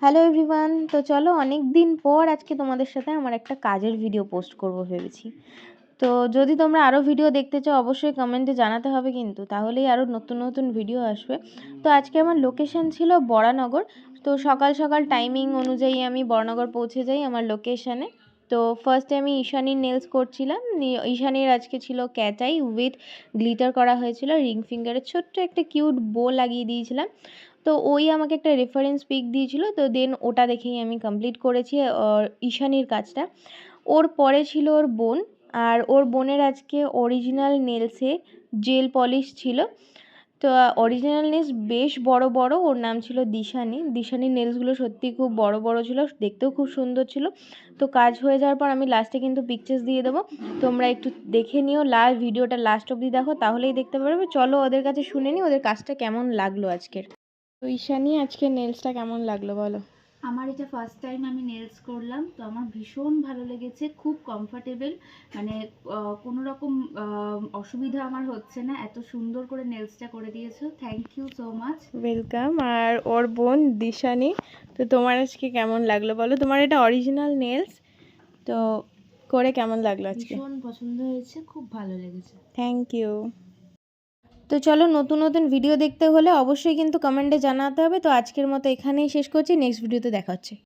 Hello everyone, তো চলো অনেক দিন পর আজকে তোমাদের সাথে আমার একটা কাজের ভিডিও পোস্ট করব ভেবেছি। তো যদি তোমরা আরও ভিডিও দেখতে চাও অবশ্যই কমেন্টে জানাতে হবে, কিন্তু তাহলেই আরও নতুন নতুন ভিডিও আসবে। তো আজকে আমার লোকেশন ছিল বরানগর। তো সকাল সকাল টাইমিং অনুযায়ী আমি বরানগর পৌঁছে যাই আমার লোকেশানে। তো ফার্স্টে আমি ঈশানীর নেলস করছিলাম। ঈশানীর আজকে ছিল ক্যাটাই উইথ গ্লিটার করা হয়েছিল, রিং ফিঙ্গারের ছোট্ট একটা কিউট বো লাগিয়ে দিয়েছিলাম। তো ওই আমাকে একটা রেফারেন্স পিক দিয়েছিল, তো দেন ওটা দেখেই আমি কমপ্লিট করেছি ঈশানীর কাজটা। ওর পরে ছিল ওর বোন, আর ওর বোনের আজকে অরিজিনাল নেলসে জেল পলিশ ছিল। তো অরিজিনাল নেলস বেশ বড় বড়, ওর নাম ছিল দিশানি। দিশানির নেলসগুলো সত্যি খুব বড় বড় ছিল, দেখতেও খুব সুন্দর ছিল। তো কাজ হয়ে যাওয়ার পর আমি লাস্টে কিন্তু পিকচার্স দিয়ে দেবো, তোমরা একটু দেখে নিও, ভিডিওটা লাস্ট অবধি দেখো, তাহলেই দেখতে পারবে। চলো ওদের কাছে শুনে নিই ওদের কাজটা কেমন লাগলো আজকের। তো ঈশানী, আজকে নেলসটা কেমন লাগলো বলো? আমার এটা ফার্স্ট টাইম আমি নেলস করলাম, তো আমার ভীষণ ভালো লেগেছে, খুব কমফর্টেবল। মানে কোনো রকম অসুবিধা আমার হচ্ছে না, এত সুন্দর করে নেলসটা করে দিয়েছো, thank you so much. Welcome. আর ওর বোন দিশানি, তো তোমার আজকে কেমন লাগলো বলো? তোমার এটা অরিজিনাল নেলস, তো করে কেমন লাগলো আজকে? ভীষণ পছন্দ হয়েছে, খুব ভালো লেগেছে। Thank you. তো চলো, নতুন নতুন ভিডিও দেখতে হলে অবশ্যই কিন্তু কমেন্টে জানাতে হবে। তো আজকের মতো এখানেই শেষ করছি, নেক্সট ভিডিওতে দেখা হচ্ছে।